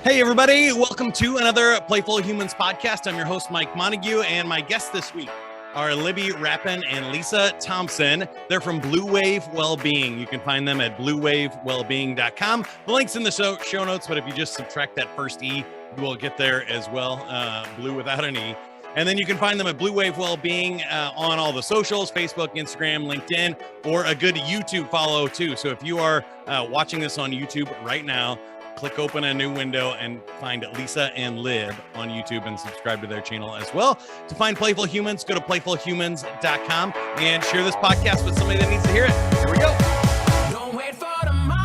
Hey, everybody. Welcome to another Playful Humans podcast. I'm your host, Mike Montague, and my guests this week are Libby and Lisa Thompson. They're from BluWave Wellbeing. You can find them at BluWaveWellbeing.com. The link's in the show notes, but if you just subtract that first E, you will get there as well, blue without an E. And then you can find them at BluWave Wellbeing on all the socials, Facebook, Instagram, LinkedIn, or a good YouTube follow too. So if you are watching this on YouTube right now, click open a new window and find Lisa and Lib on YouTube and subscribe to their channel as well. To find Playful Humans, go to playfulhumans.com and share this podcast with somebody that needs to hear it. Here we go. Don't wait for tomorrow.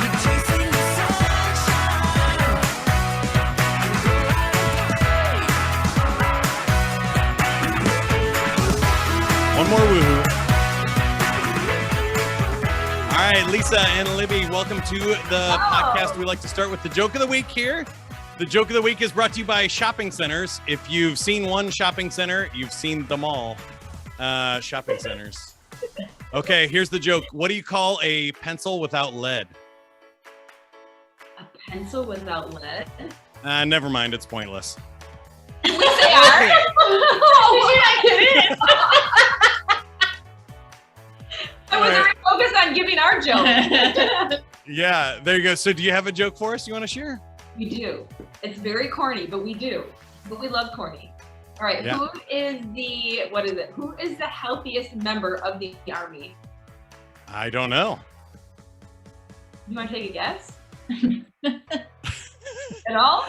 Keep chasing the sunshine. One more woohoo. All right, Lisa and Libby, welcome to the podcast. We like to start with the joke of the week here. The joke of the week is brought to you by shopping centers. If you've seen one shopping center, you've seen them all. Shopping centers. Okay, here's the joke. What do you call a pencil without lead? A pencil without lead? Never mind, it's pointless. They are? Oh, did you not get it? I was already focused on giving our joke. Yeah, there you go. So do you have a joke for us you want to share? We do. It's very corny, but we do. But we love corny. All right, Yeah. Who is the healthiest member of the Army? I don't know. You want to take a guess? At all?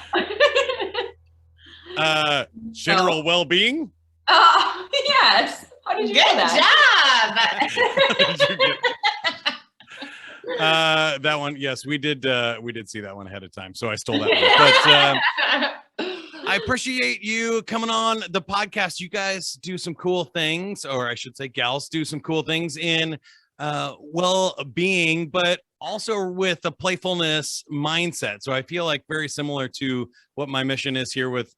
General well-being? Yes. How did you know that? That one, yes, we did see that one ahead of time, so I stole that one. But I appreciate you coming on the podcast. You guys do some cool things, or I should say gals do some cool things in well-being, but also with a playfulness mindset. So I feel like very similar to what my mission is here with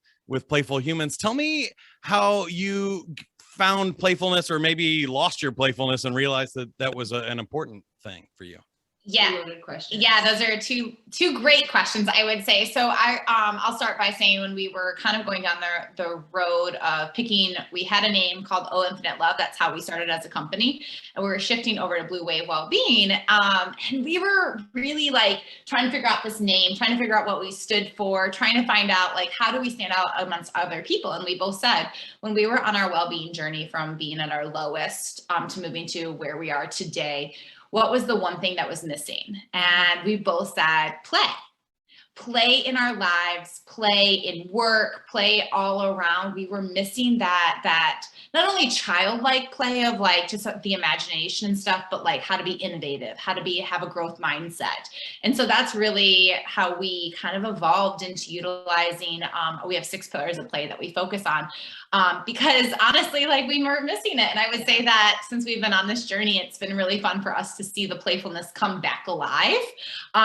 Playful Humans. Tell me how you found playfulness, or maybe lost your playfulness and realized that was an important thing for you. Yeah. Those are two great questions, I would say. So I'll start by saying, when we were kind of going down the road of picking, we had a name called Oh Infinite Love. That's how we started as a company. And we were shifting over to BluWave Wellbeing. And we were really like trying to figure out this name, trying to figure out what we stood for, trying to find out like, how do we stand out amongst other people? And we both said, when we were on our well-being journey from being at our lowest to moving to where we are today, what was the one thing that was missing? And we both said, play in our lives, play in work, play all around. We were missing that not only childlike play of like just the imagination and stuff, but like how to be innovative, how to have a growth mindset. And so that's really how we kind of evolved into utilizing, we have 6 pillars of play that we focus on. Because honestly, like we were missing it. And I would say that since we've been on this journey, it's been really fun for us to see the playfulness come back alive,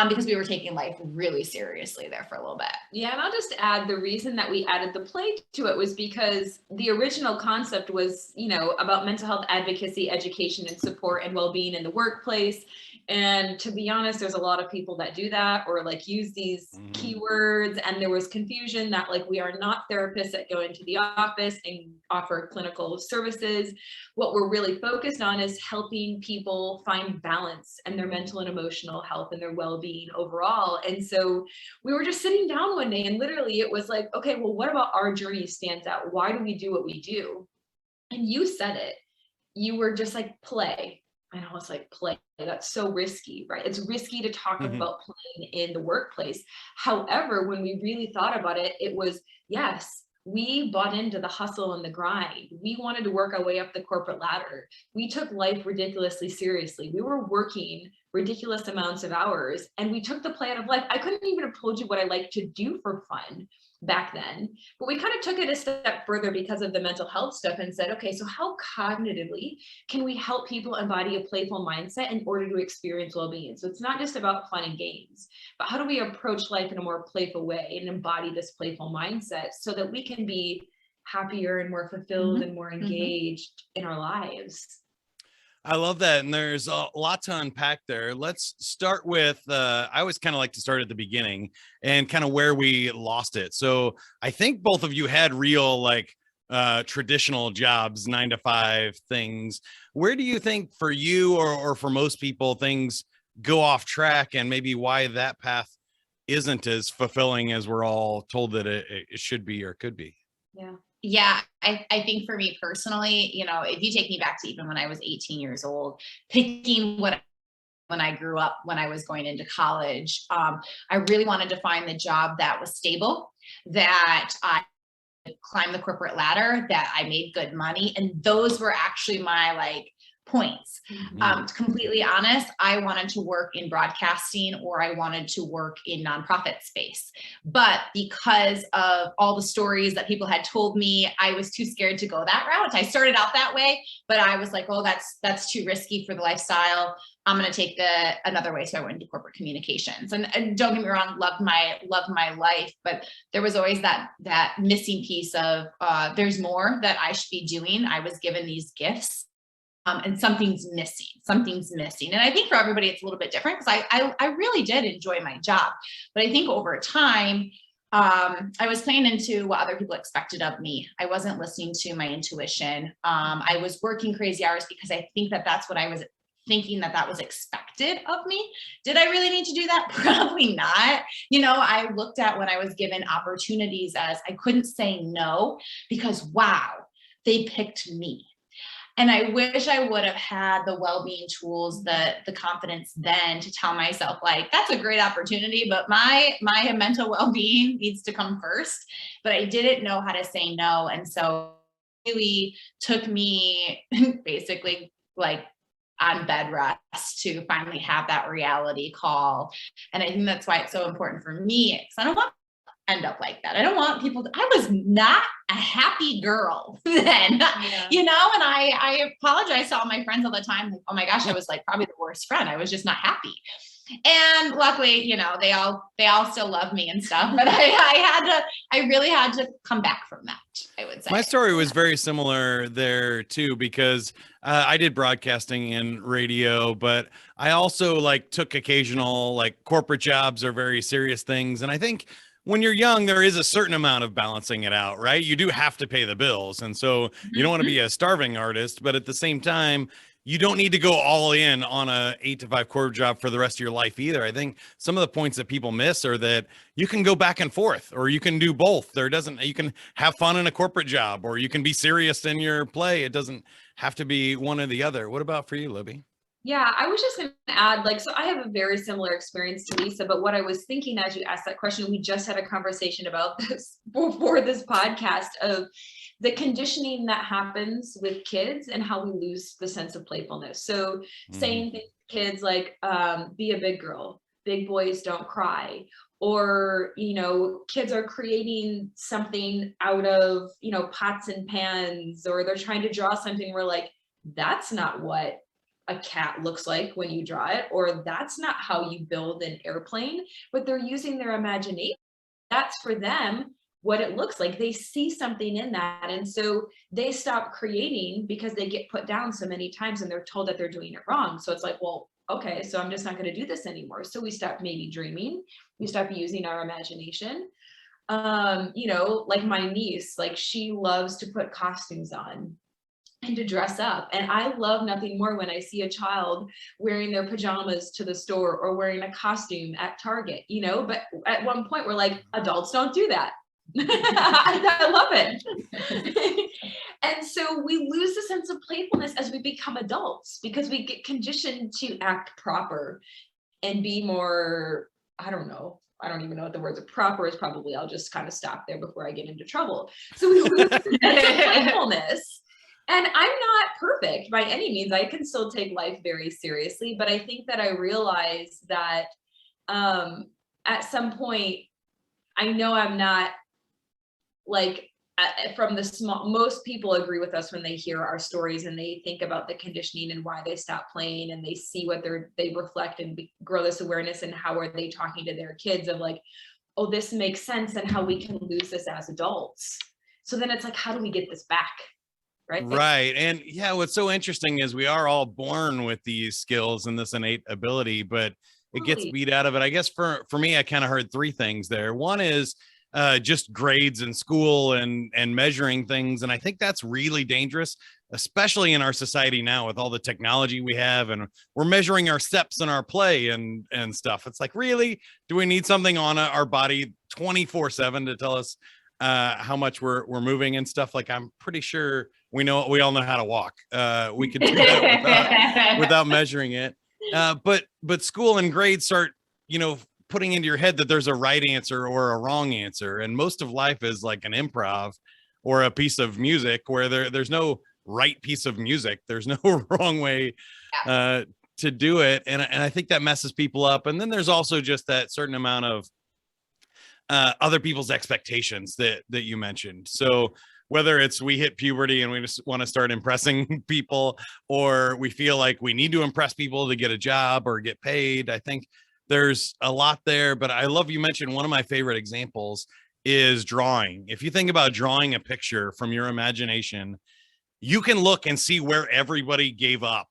because we were taking life really seriously there for a little bit. Yeah, and I'll just add, the reason that we added the play to it was because the original concept was, about mental health advocacy, education, and support and well-being in the workplace. And to be honest, there's a lot of people that do that or like use these keywords, and there was confusion that like we are not therapists that go into the office and offer clinical services. What we're really focused on is helping people find balance in their mental and emotional health and their well-being overall. And so we were just sitting down one day, and literally it was like, okay, well, what about our journey stands out? Why do we do what we do? And you said it. You were just like, play. And I was like, play, that's so risky, right? It's risky to talk about playing in the workplace. However, when we really thought about it, it was, yes, we bought into the hustle and the grind. We wanted to work our way up the corporate ladder. We took life ridiculously seriously. We were working ridiculous amounts of hours, and we took the play out of life. I couldn't even have told you what I like to do for fun back then, but we kind of took it a step further because of the mental health stuff and said, okay, so how cognitively can we help people embody a playful mindset in order to experience well-being? So it's not just about fun and games, but how do we approach life in a more playful way and embody this playful mindset so that we can be happier and more fulfilled and more engaged in our lives? I love that. And there's a lot to unpack there. Let's start with, I always kind of like to start at the beginning and kind of where we lost it. So I think both of you had real like traditional jobs, 9 to 5 things. Where do you think for you or for most people things go off track, and maybe why that path isn't as fulfilling as we're all told that it should be or could be? Yeah. Yeah, I think for me personally, you know, if you take me back to even when I was 18 years old, picking what when I grew up, when I was going into college, I really wanted to find the job that was stable, that I could climb the corporate ladder, that I made good money. And those were actually my like points. To completely honest, I wanted to work in broadcasting or I wanted to work in nonprofit space. But because of all the stories that people had told me, I was too scared to go that route. I started out that way, but I was like, oh, that's too risky for the lifestyle. I'm going to take another way. So I went into corporate communications, and don't get me wrong, loved my life, but there was always that missing piece of there's more that I should be doing. I was given these gifts. And something's missing. And I think for everybody, it's a little bit different because I really did enjoy my job. But I think over time, I was playing into what other people expected of me. I wasn't listening to my intuition. I was working crazy hours because I think that's what I was thinking that was expected of me. Did I really need to do that? Probably not. You know, I looked at when I was given opportunities as I couldn't say no because, wow, they picked me. And I wish I would have had the well-being tools, the confidence then to tell myself like, that's a great opportunity, but my mental well-being needs to come first. But I didn't know how to say no. And so it really took me basically like on bed rest to finally have that reality call. And I think that's why it's so important for me, because I don't want end up like that. I don't want people to, I was not a happy girl then, you know, and I apologize to all my friends all the time. Like, oh my gosh, I was like probably the worst friend. I was just not happy. And luckily, you know, they all still love me and stuff, but I really had to come back from that, I would say. My story was very similar there too, because I did broadcasting and radio, but I also like took occasional like corporate jobs or very serious things. And I think when you're young, there is a certain amount of balancing it out, right? You do have to pay the bills. And so you don't want to be a starving artist, but at the same time, you don't need to go all in on a 8 to 5 corporate job for the rest of your life either. I think some of the points that people miss are that you can go back and forth, or you can do both. You can have fun in a corporate job, or you can be serious in your play. It doesn't have to be one or the other. What about for you, Libby? Yeah, I was just going to add, like, so I have a very similar experience to Lisa, but what I was thinking as you asked that question, we just had a conversation about this before this podcast of the conditioning that happens with kids and how we lose the sense of playfulness. So saying things to kids like, be a big girl, big boys don't cry, or, you know, kids are creating something out of, you know, pots and pans, or they're trying to draw something where like, that's not what a cat looks like when you draw it, or that's not how you build an airplane, but they're using their imagination. That's for them what it looks like. They see something in that. And so they stop creating because they get put down so many times and they're told that they're doing it wrong. So it's like, well, okay, so I'm just not going to do this anymore. So we stop maybe dreaming, we stop using our imagination. You know, like my niece, like she loves to put costumes on and to dress up. And I love nothing more when I see a child wearing their pajamas to the store or wearing a costume at Target, you know, but at one point we're like, adults don't do that. I love it. And so we lose the sense of playfulness as we become adults because we get conditioned to act proper and be more, I don't even know what the words of proper is. Probably I'll just kind of stop there before I get into trouble. So we lose the sense of playfulness. And I'm not perfect by any means. I can still take life very seriously, but I think that I realize that at some point, I know I'm not like from the small, most people agree with us when they hear our stories and they think about the conditioning and why they stop playing and they see what they reflect and grow this awareness and how are they talking to their kids of like, oh, this makes sense and how we can lose this as adults. So then it's like, how do we get this back? right? Right. And yeah, what's so interesting is we are all born with these skills and this innate ability, but it gets Totally. beat out of it. I guess for me, I kind of heard three things there. One is just grades in school and measuring things. And I think that's really dangerous, especially in our society now with all the technology we have, and we're measuring our steps in our play and stuff. It's like, really, do we need something on our body 24/7 to tell us how much we're moving and stuff? Like, I'm pretty sure we all know how to walk. We could do that without measuring it. But school and grades start, putting into your head that there's a right answer or a wrong answer. And most of life is like an improv or a piece of music where there's no right piece of music. There's no wrong way to do it. And I think that messes people up. And then there's also just that certain amount of other people's expectations that you mentioned. So whether it's we hit puberty and we just want to start impressing people, or we feel like we need to impress people to get a job or get paid, I think there's a lot there. But I love you mentioned one of my favorite examples is drawing. If you think about drawing a picture from your imagination, you can look and see where everybody gave up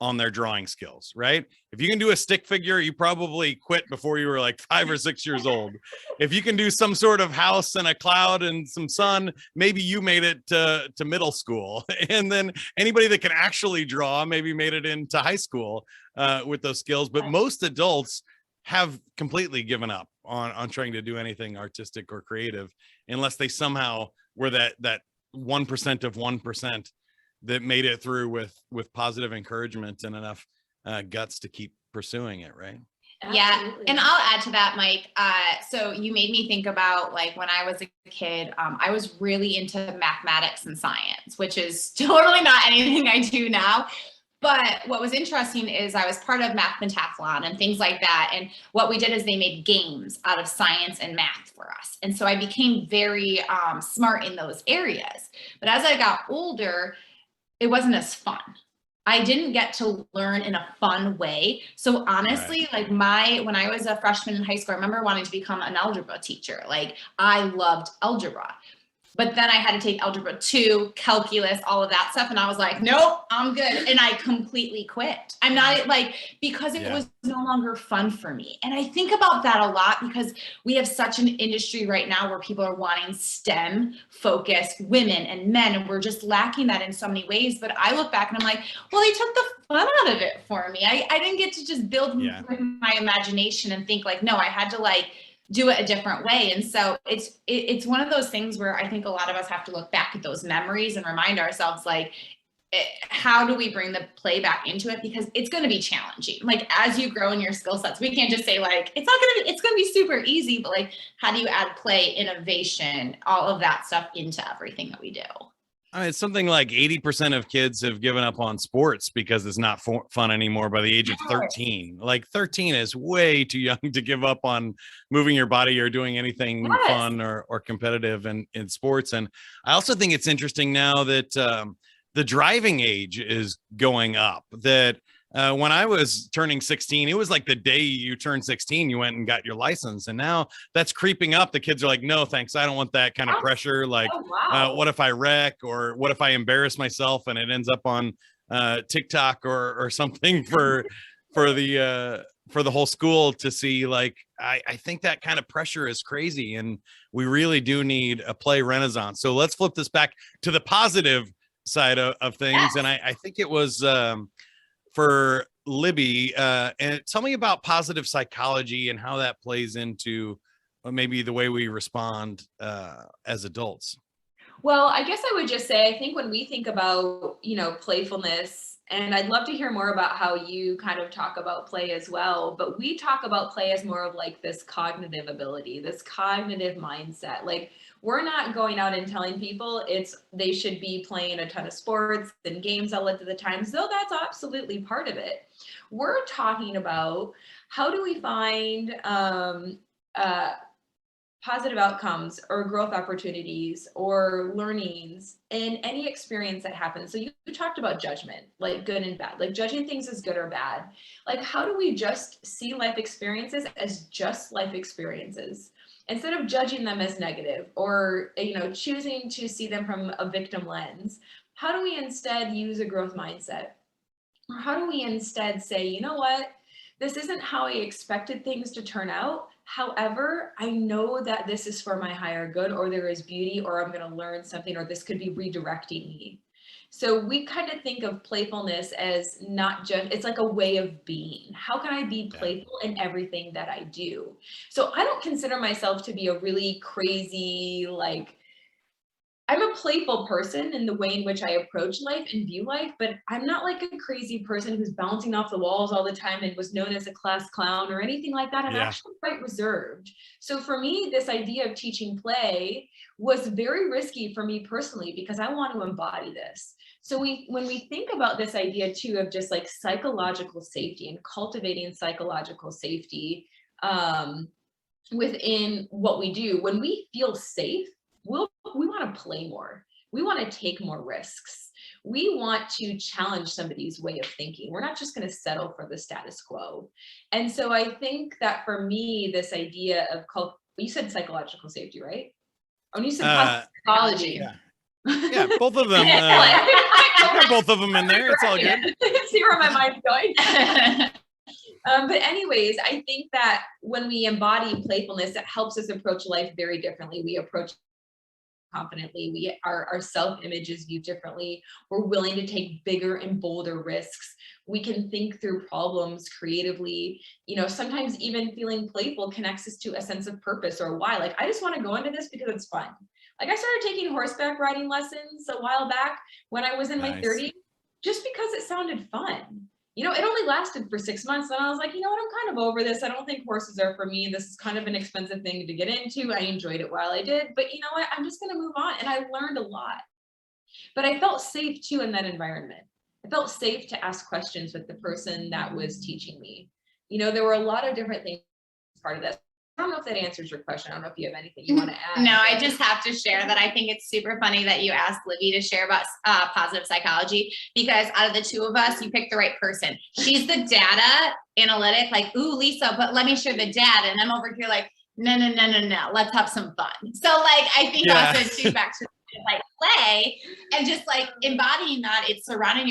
on their drawing skills, right? If you can do a stick figure, you probably quit before you were like 5 or 6 years old. If you can do some sort of house and a cloud and some sun, maybe you made it to middle school. And then anybody that can actually draw maybe made it into high school with those skills. But most adults have completely given up on trying to do anything artistic or creative unless they somehow were that 1% of 1% that made it through with positive encouragement and enough guts to keep pursuing it, right? Yeah. Absolutely. And I'll add to that, Mike. So you made me think about, like, when I was a kid, I was really into mathematics and science, which is totally not anything I do now. But what was interesting is I was part of math pentathlon and things like that. And what we did is they made games out of science and math for us. And so I became very smart in those areas. But as I got older, it wasn't as fun. I didn't get to learn in a fun way. So honestly, like when I was a freshman in high school, I remember wanting to become an algebra teacher. Like, I loved algebra. But then I had to take algebra 2, calculus, all of that stuff. And I was like, nope, I'm good. And I completely quit. I'm not, like, because it was no longer fun for me. And I think about that a lot because we have such an industry right now where people are wanting STEM focused women and men. And we're just lacking that in so many ways. But I look back and I'm like, well, they took the fun out of it for me. I didn't get to just build with my imagination and think like, no, I had to like do it a different way. And so it's one of those things where I think a lot of us have to look back at those memories and remind ourselves, like, how do we bring the play back into it? Because it's going to be challenging. Like, as you grow in your skill sets, we can't just say like, it's going to be super easy, but like, how do you add play, innovation, all of that stuff into everything that we do? I mean, it's something like 80% of kids have given up on sports because it's not fun anymore by the age of 13. Like, 13 is way too young to give up on moving your body or doing anything fun or competitive in sports. And I also think it's interesting now that the driving age is going up. That when I was turning 16, it was like the day you turned 16, you went and got your license. And now that's creeping up. The kids are like, no, thanks. I don't want that kind of pressure. Like, what if I wreck, or what if I embarrass myself and it ends up on TikTok or something for the whole school to see? Like, I think that kind of pressure is crazy, and we really do need a play renaissance. So let's flip this back to the positive side of things. And I think it was for Libby, and tell me about positive psychology and how that plays into maybe the way we respond as adults. Well, I guess I would just say, I think when we think about, playfulness, and I'd love to hear more about how you kind of talk about play as well, but we talk about play as more of like this cognitive ability, this cognitive mindset. Like, we're not going out and telling people they should be playing a ton of sports and games all of the times, though that's absolutely part of it. We're talking about how do we find positive outcomes or growth opportunities or learnings in any experience that happens. So you talked about judgment, like good and bad, like judging things as good or bad. Like, how do we just see life experiences as just life experiences instead of judging them as negative or, choosing to see them from a victim lens? how do we instead use a growth mindset? Or how do we instead say, you know what, this isn't how I expected things to turn out. However, I know that this is for my higher good, or there is beauty, or I'm going to learn something, or this could be redirecting me. So we kind of think of playfulness as not just, it's like a way of being. How can I be playful in everything that I do? So I don't consider myself to be a really crazy, like, I'm a playful person in the way in which I approach life and view life, but I'm not like a crazy person who's bouncing off the walls all the time and was known as a class clown or anything like that. I'm actually quite reserved. So for me, this idea of teaching play was very risky for me personally because I want to embody this. So when we think about this idea too of just like psychological safety and cultivating psychological safety within what we do, when we feel safe, we want to play more. We want to take more risks. We want to challenge somebody's way of thinking. We're not just going to settle for the status quo. And so I think that for me, this idea of you said psychological safety, right? Oh, and you said psychology. Yeah, both of them. Got both of them in there. It's all good. See where my mind's going. But anyways, I think that when we embody playfulness, it helps us approach life very differently. We approach confidently. Our self-image is viewed differently. We're willing to take bigger and bolder risks. We can think through problems creatively. You know, sometimes even feeling playful connects us to a sense of purpose or why. Like, I just want to go into this because it's fun. Like, I started taking horseback riding lessons a while back when I was in my 30s, just because it sounded fun. You know, it only lasted for 6 months. And I was like, you know what, I'm kind of over this. I don't think horses are for me. This is kind of an expensive thing to get into. I enjoyed it while I did, but you know what, I'm just going to move on. And I learned a lot, but I felt safe too in that environment. I felt safe to ask questions with the person that was teaching me. You know, there were a lot of different things as part of this. I don't know if that answers your question. I don't know if you have anything you want to add. No, I just have to share that I think it's super funny that you asked Libby to share about positive psychology, because out of the two of us, you picked the right person. She's the data analytic, like, ooh, Lisa, but let me share the data. And I'm over here like, no, let's have some fun. So like, I think also too, back to like play and just like embodying that, it's surrounding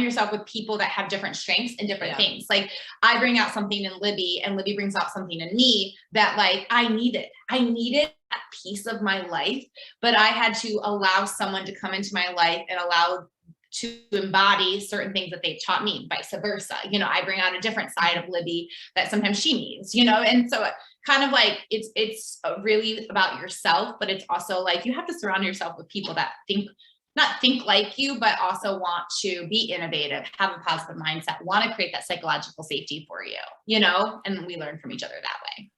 yourself with people that have different strengths and different things. Like, I bring out something in Libby and Libby brings out something in me that like I needed that piece of my life, but I had to allow someone to come into my life and allow to embody certain things that they've taught me, vice versa. You know, I bring out a different side of Libby that sometimes she needs, you know, and so kind of like it's really about yourself, but it's also like you have to surround yourself with people that not think like you, but also want to be innovative, have a positive mindset, want to create that psychological safety for you, you know, and we learn from each other that way.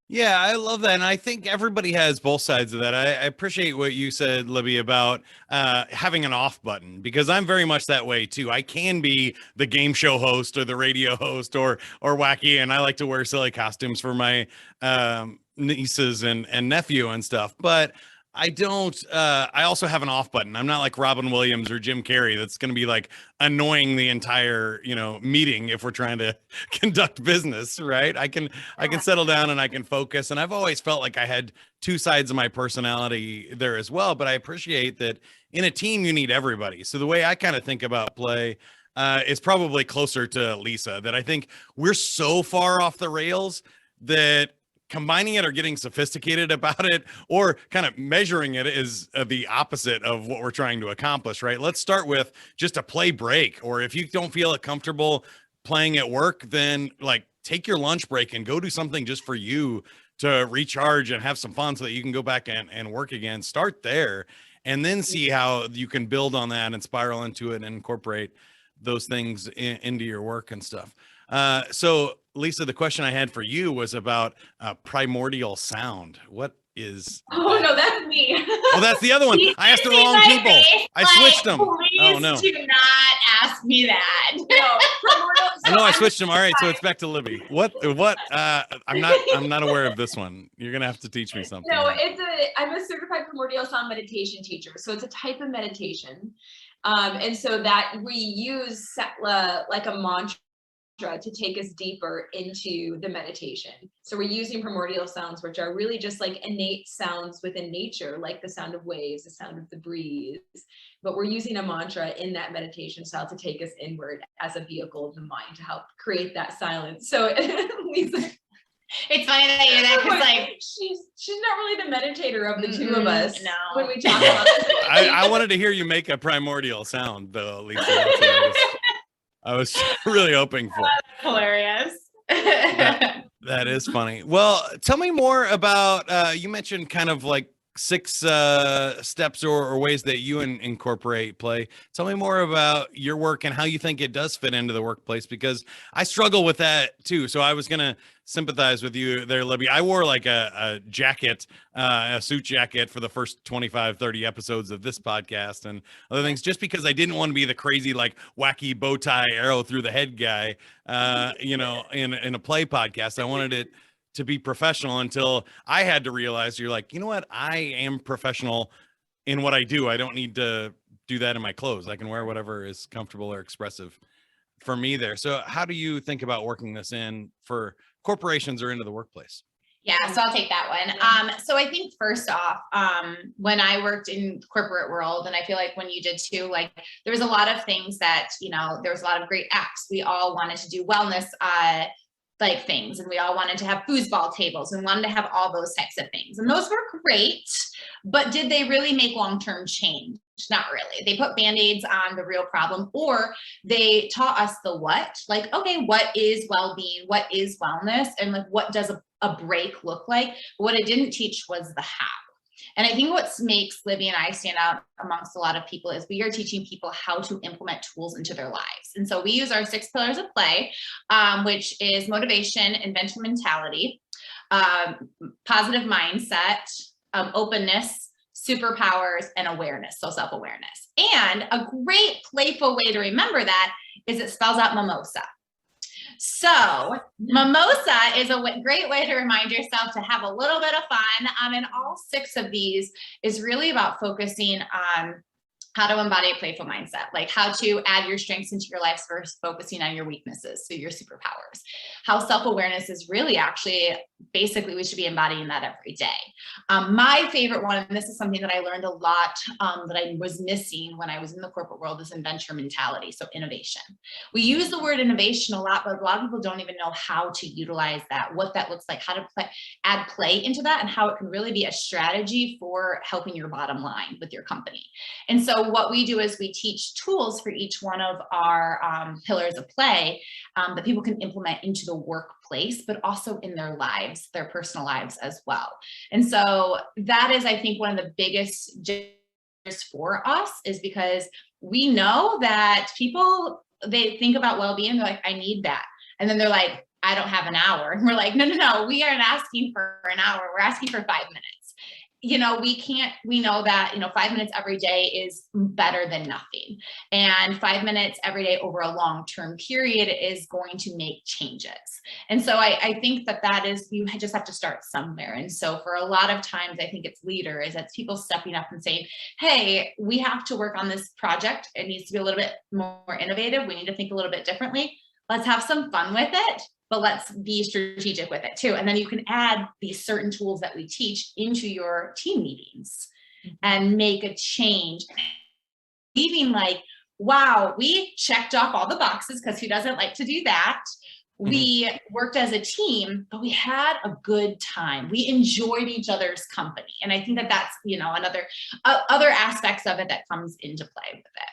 Yeah, I love that. And I think everybody has both sides of that. I appreciate what you said, Libby, about having an off button, because I'm very much that way too. I can be the game show host or the radio host or wacky, and I like to wear silly costumes for my nieces and nephew and stuff. But I don't, I also have an off button. I'm not like Robin Williams or Jim Carrey that's going to be like annoying the entire, you know, meeting if we're trying to conduct business, right? I can settle down and I can focus. And I've always felt like I had two sides of my personality there as well, but I appreciate that in a team, you need everybody. So the way I kind of think about play is probably closer to Lisa, that I think we're so far off the rails that combining it or getting sophisticated about it or kind of measuring it is the opposite of what we're trying to accomplish, right? Let's start with just a play break, or if you don't feel comfortable playing at work, then like take your lunch break and go do something just for you to recharge and have some fun so that you can go back and work again. Start there and then see how you can build on that and spiral into it and incorporate those things into your work and stuff. So Lisa, the question I had for you was about primordial sound. What is Oh, no, that's me. Oh, that's the other one. I asked the wrong people. I switched them. Oh no. Do not ask me that. I know I switched them. All right, so it's back to Libby. What I'm not aware of this one. You're gonna have to teach me something. No, I'm a certified primordial sound meditation teacher. So it's a type of meditation. And so that we use like a mantra to take us deeper into the meditation. So we're using primordial sounds, which are really just like innate sounds within nature, like the sound of waves, the sound of the breeze. But we're using a mantra in that meditation style to take us inward as a vehicle of the mind to help create that silence. So Lisa, it's funny that you're there because like she's not really the meditator of the two of us. No. When we talk about this. I wanted to hear you make a primordial sound, though, Lisa. I was really hoping for. Hilarious. That is funny. Well, tell me more about, you mentioned kind of like 6 steps or ways that you incorporate play. Tell me more about your work and how you think it does fit into the workplace, because I struggle with that too. So I was going to sympathize with you there, Libby. I wore like a jacket, a suit jacket for the first 25, 30 episodes of this podcast and other things, just because I didn't want to be the crazy, like wacky bow tie arrow through the head guy, you know, in a play podcast. I wanted it to be professional until I had to realize, you're like, you know what? I am professional in what I do. I don't need to do that in my clothes. I can wear whatever is comfortable or expressive for me there. So how do you think about working this in for corporations or into the workplace? Yeah, so I'll take that one. So I think first off, when I worked in corporate world, and I feel like when you did too, like there was a lot of things that, you know, there was a lot of great apps. We all wanted to do wellness, like things, and we all wanted to have foosball tables and wanted to have all those types of things. And those were great, but did they really make long-term change? Not really. They put band-aids on the real problem, or they taught us the what, like, okay, what is well-being? What is wellness? And like, what does a break look like? But what it didn't teach was the how. And I think what makes Libby and I stand out amongst a lot of people is we are teaching people how to implement tools into their lives. And so we use our 6 pillars of play, which is motivation, invention mentality, positive mindset, openness, superpowers, and awareness, so self-awareness. And a great playful way to remember that is it spells out mimosa. So mimosa is a great way to remind yourself to have a little bit of fun. And all 6 of these is really about focusing on how to embody a playful mindset, like how to add your strengths into your life versus focusing on your weaknesses, so your superpowers. How self-awareness is really actually, basically, we should be embodying that every day. My favorite one, and this is something that I learned a lot that I was missing when I was in the corporate world, is inventor mentality, so innovation. We use the word innovation a lot, but a lot of people don't even know how to utilize that, what that looks like, how to add play into that, and how it can really be a strategy for helping your bottom line with your company. And so what we do is we teach tools for each one of our pillars of play that people can implement into the workplace, but also in their lives, their personal lives as well. And so that is, I think, one of the biggest differences for us, is because we know that people, they think about well-being, they're like, I need that. And then they're like, I don't have an hour. And we're like, no, we aren't asking for an hour. We're asking for 5 minutes. You know, we know that, 5 minutes every day is better than nothing. And 5 minutes every day over a long-term period is going to make changes. And so I think that is, you just have to start somewhere. And so for a lot of times, I think it's leaders, it's people stepping up and saying, hey, we have to work on this project. It needs to be a little bit more innovative. We need to think a little bit differently. Let's have some fun with it, but let's be strategic with it too. And then you can add these certain tools that we teach into your team meetings and make a change. Leaving like, wow, we checked off all the boxes, because who doesn't like to do that? We worked as a team, but we had a good time. We enjoyed each other's company. And I think that that's, other aspects of it that comes into play with it.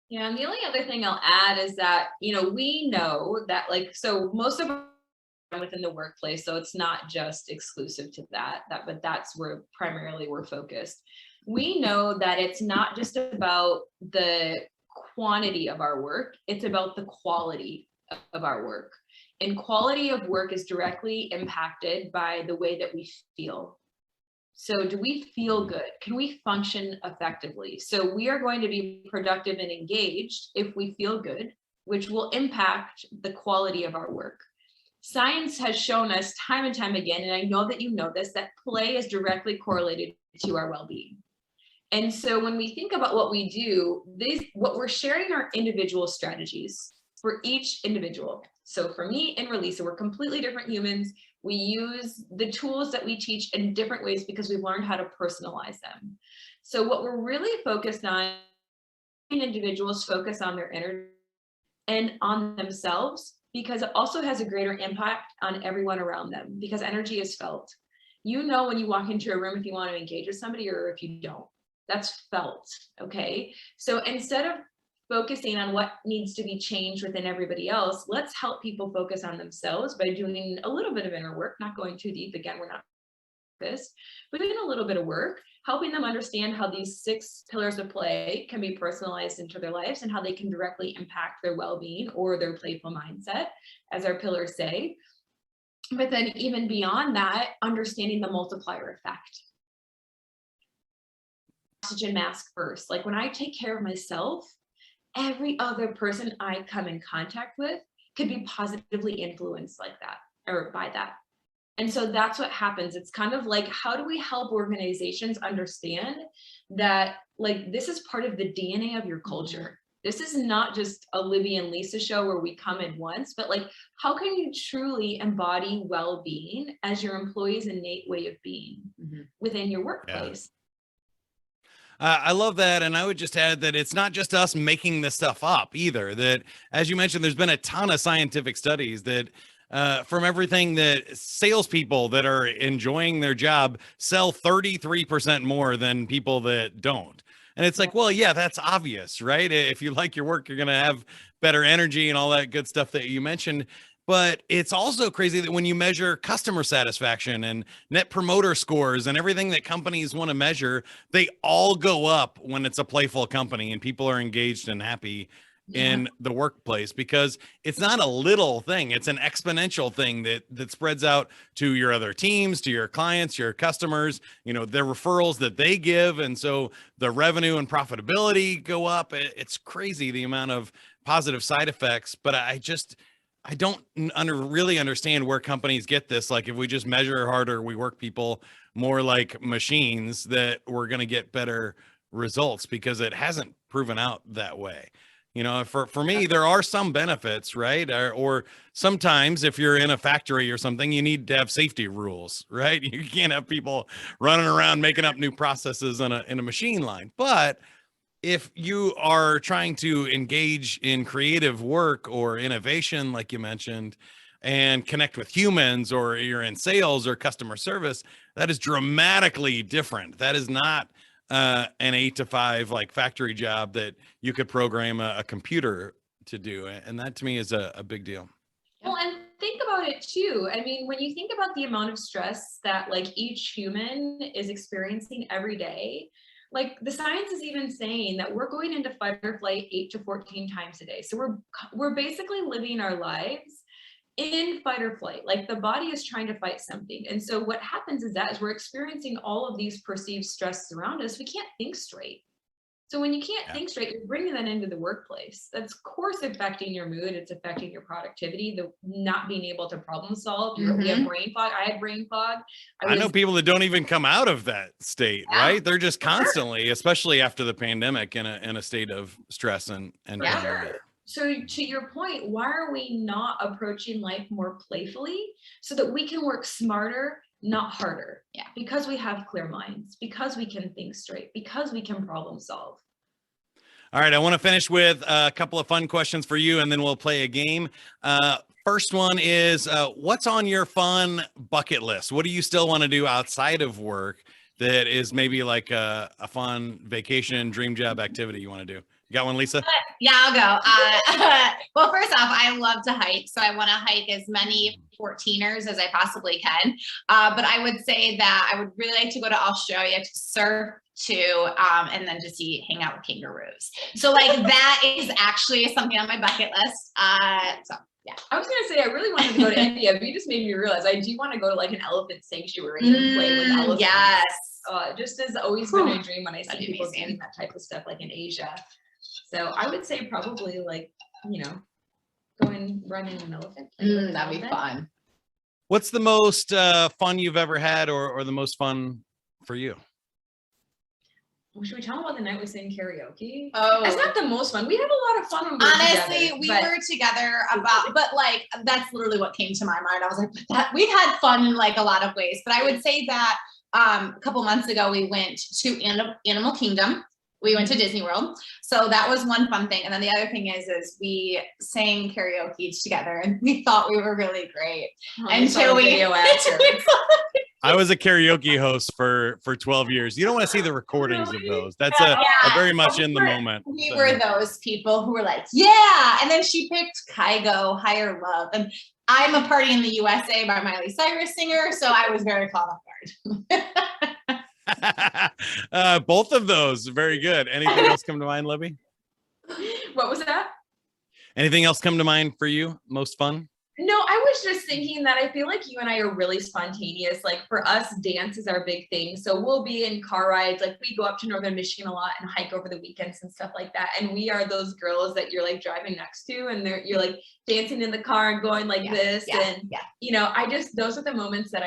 Yeah, and the only other thing I'll add is that, we know that, like, so most of us are within the workplace, so it's not just exclusive to that, but that's where primarily we're focused. We know that it's not just about the quantity of our work, it's about the quality of our work. And quality of work is directly impacted by the way that we feel. So do we feel good? Can we function effectively? So we are going to be productive and engaged if we feel good, which will impact the quality of our work. Science has shown us time and time again, and I know that you know this, that play is directly correlated to our well-being. And so when we think about what we do, what we're sharing are individual strategies for each individual. So for me and Lisa, we're completely different humans. We use the tools that we teach in different ways because we've learned how to personalize them. So what we're really focused on, individuals focus on their energy and on themselves, because it also has a greater impact on everyone around them, because energy is felt. You know when you walk into a room if you want to engage with somebody or if you don't. That's felt, okay? So instead of focusing on what needs to be changed within everybody else, let's help people focus on themselves by doing a little bit of inner work, not going too deep. Again, we're not this, but doing a little bit of work, helping them understand how these 6 pillars of play can be personalized into their lives and how they can directly impact their well-being or their playful mindset, as our pillars say. But then even beyond that, understanding the multiplier effect. Oxygen mask first. Like when I take care of myself, every other person I come in contact with could be positively influenced like that or by that. And so that's what happens. It's kind of like, how do we help organizations understand that, like, this is part of the DNA of your culture? This is not just a Libby and Lisa show where we come in once, but like, how can you truly embody well-being as your employees' innate way of being within your workplace? I love that. And I would just add that it's not just us making this stuff up either. That, as you mentioned, there's been a ton of scientific studies that from everything that salespeople that are enjoying their job sell 33% more than people that don't. And it's like, well, yeah, that's obvious, right? If you like your work, you're going to have better energy and all that good stuff that you mentioned. But it's also crazy that when you measure customer satisfaction and net promoter scores and everything that companies want to measure, they all go up when it's a playful company and people are engaged and happy in the workplace, because it's not a little thing. It's an exponential thing that spreads out to your other teams, to your clients, your customers, you know, their referrals that they give. And so the revenue and profitability go up. It's crazy the amount of positive side effects, but I don't really understand where companies get this. Like, if we just measure harder, we work people more like machines, that we're going to get better results, because it hasn't proven out that way. You know, for me, there are some benefits, right? Or sometimes if you're in a factory or something, you need to have safety rules, right? You can't have people running around making up new processes in a machine line. But if you are trying to engage in creative work or innovation, like you mentioned, and connect with humans, or you're in sales or customer service, that is dramatically different. That is not an 8 to 5 like factory job that you could program a computer to do. And that to me is a big deal. Well, and think about it too. I mean, when you think about the amount of stress that like each human is experiencing every day, like the science is even saying that we're going into fight or flight 8 to 14 times a day. So we're basically living our lives in fight or flight. Like the body is trying to fight something. And so what happens is that as we're experiencing all of these perceived stress around us, we can't think straight. So when you can't think straight, you're bringing that into the workplace. That's of course affecting your mood. It's affecting your productivity, the not being able to problem solve. We have brain fog. I had brain fog. I know people that don't even come out of that state, right? They're just constantly, especially after the pandemic, in a state of stress and So to your point, why are we not approaching life more playfully so that we can work smarter, not harder? Yeah. Because we have clear minds, because we can think straight, because we can problem solve. All right, I want to finish with a couple of fun questions for you, and then we'll play a game. First one is, what's on your fun bucket list? What do you still want to do outside of work that is maybe like a fun vacation, dream job activity you want to do? You got one, Lisa? Yeah, I'll go. Well, first off, I love to hike. So I want to hike as many 14ers as I possibly can. But I would say that I would really like to go to Australia to surf too, and then just hang out with kangaroos. So like that is actually something on my bucket list. So yeah. I was gonna say I really wanted to go to India, but you just made me realize I do want to go to like an elephant sanctuary and play with elephants. Yes. Just has always been a dream when I see people doing that type of stuff like in Asia. So I would say probably like, you know, going running an elephant. That'd be fun. What's the most fun you've ever had, or the most fun for you? Should we tell them about the night we sang karaoke? Oh, It's not the most fun. We have a lot of fun when we're honestly, together, we but were together but like, that's literally what came to my mind. I was like, we've had fun in like a lot of ways, but I would say that a couple months ago, we went to Animal Kingdom. We went to Disney World. So that was one fun thing. And then the other thing is we sang karaoke together and we thought we were really great. Until we video after. I was a karaoke host for 12 years. You don't want to see the recordings of those. That's a very much in the moment. We were those people who were like, yeah. And then she picked Kygo, Higher Love. And I'm a Party in the USA by Miley Cyrus singer. So I was very caught off guard. Both of those, very good. Anything else come to mind, Libby? What was that? Anything else come to mind for you? Most fun? No, I was just thinking that I feel like you and I are really spontaneous. Like for us, dance is our big thing. So we'll be in car rides. Like we go up to Northern Michigan a lot and hike over the weekends and stuff like that. And we are those girls that you're like driving next to and you're like dancing in the car and going like this. And, you know, those are the moments that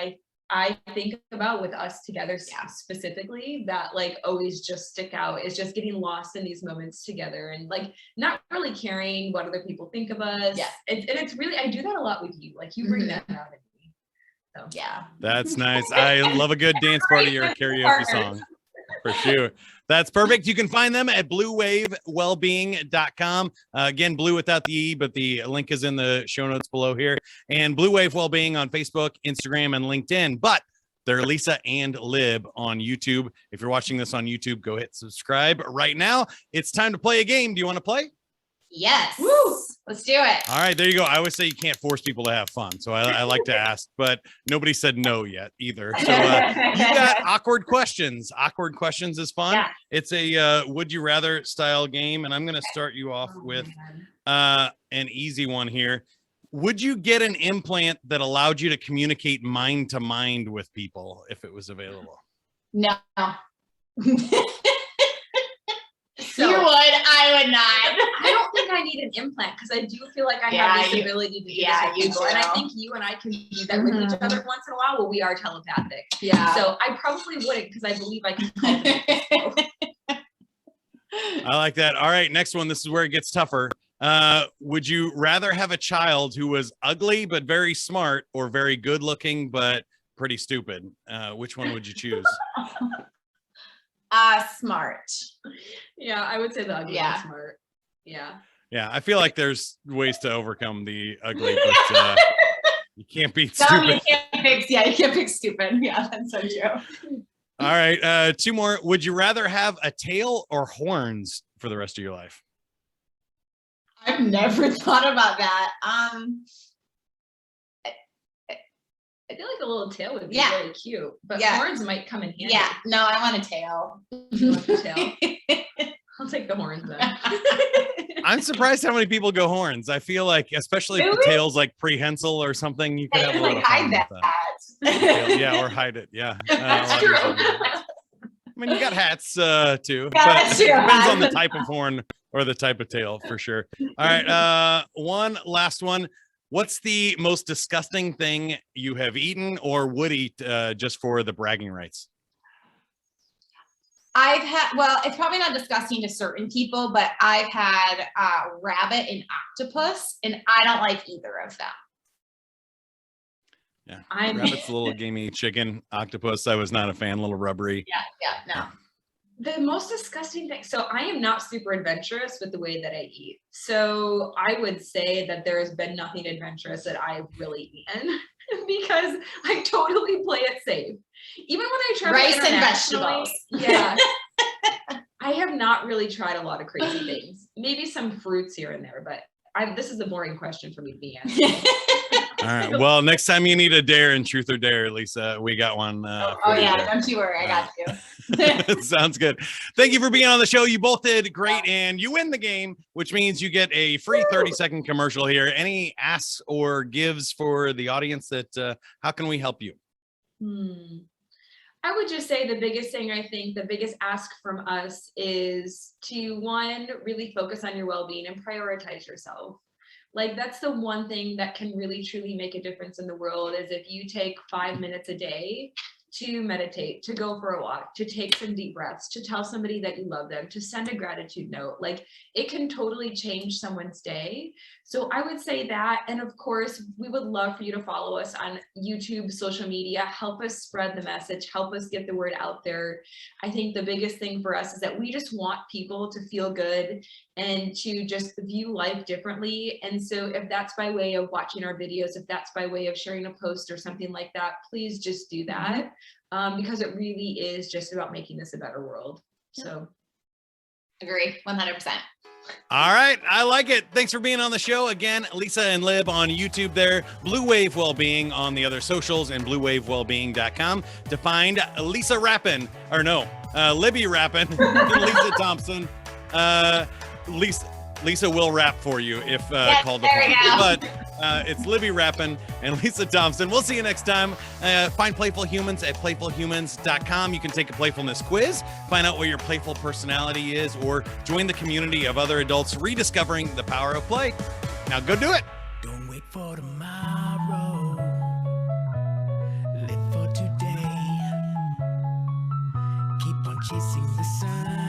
I think about with us together specifically that like always just stick out is just getting lost in these moments together and like not really caring what other people think of us. Yeah. And it's really, I do that a lot with you. Like you bring that out in me. So yeah. That's nice. I love a good dance party or a karaoke song for sure. That's perfect. You can find them at BluWaveWellbeing.com. Again, blue without the E, but the link is in the show notes below here. And BluWave Wellbeing on Facebook, Instagram, and LinkedIn. But they're Lisa and Lib on YouTube. If you're watching this on YouTube, go hit subscribe right now. It's time to play a game. Do you want to play? Yes. Woo! Let's do it. All right, there you go. I always say you can't force people to have fun. So I like to ask, but nobody said no yet either. So you got awkward questions. Awkward questions is fun. Yeah. It's a would you rather style game. And I'm going to start you off with an easy one here. Would you get an implant that allowed you to communicate mind to mind with people if it was available? No. So, you would, I would not. I don't think I need an implant because I do feel like I have this ability to do this with people. And I think you and I can do that with each other once in a while. Well, we are telepathic. Yeah. So I probably wouldn't because I believe I can cultivate this skill. I like that. All right, next one. This is where it gets tougher. Would you rather have a child who was ugly but very smart or very good looking but pretty stupid? Which one would you choose? Smart. Yeah, I would say the ugly and smart. Yeah. Yeah, I feel like there's ways to overcome the ugly, but you can't beat stupid. No, you can't pick stupid. Yeah, that's so true. All right, two more. Would you rather have a tail or horns for the rest of your life? I've never thought about that. I feel like a little tail would be really cute, but horns might come in handy. Yeah, no, I want a tail. You want the tail? I'll take the horns then. I'm surprised how many people go horns. I feel like, especially if the tail's like prehensile or something, you could have a like hide that. Yeah, or hide it. Yeah, that's true. I mean, you got hats too, yeah, but it depends on the type of horn or the type of tail for sure. All right, one last one. What's the most disgusting thing you have eaten or would eat just for the bragging rights? I've had, well, it's probably not disgusting to certain people, but I've had rabbit and octopus, and I don't like either of them. Yeah, rabbit's a little gamey. Chicken, octopus, I was not a fan. A little rubbery. Yeah, no. The most disgusting thing. So I am not super adventurous with the way that I eat. So I would say that there has been nothing adventurous that I've really eaten because I totally play it safe. Even when I try rice and vegetables. Yeah. I have not really tried a lot of crazy things. Maybe some fruits here and there, but this is a boring question for me to be answering. All right. Well, next time you need a dare in Truth or Dare, Lisa, we got one. Don't you worry. I got you. Sounds good. Thank you for being on the show. You both did great, and you win the game, which means you get a free 30-second commercial here. Any asks or gives for the audience that how can we help you? I would just say the biggest thing, I think the biggest ask from us is to, one, really focus on your well-being and prioritize yourself. Like that's the one thing that can really truly make a difference in the world is if you take 5 minutes a day to meditate, to go for a walk, to take some deep breaths, to tell somebody that you love them, to send a gratitude note. Like, it can totally change someone's day. So I would say that. And of course, we would love for you to follow us on YouTube, social media, help us spread the message, help us get the word out there. I think the biggest thing for us is that we just want people to feel good and to just view life differently. And so if that's by way of watching our videos, if that's by way of sharing a post or something like that, please just do that. Because it really is just about making this a better world. So Agree 100%. All right. I like it. Thanks for being on the show. Again, Lisa and Lib on YouTube there, BluWave Wellbeing on the other socials, and BluWaveWellbeing.com to find Lisa Rappin, or no, Libby Rappin and Lisa Thompson. Lisa will rap for you if called upon. But it's Libby Rappin and Lisa Thompson. We'll see you next time. Find Playful Humans at playfulhumans.com. You can take a playfulness quiz, find out what your playful personality is, or join the community of other adults rediscovering the power of play. Now go do it. Don't wait for tomorrow. Live for today. Keep on chasing the sun.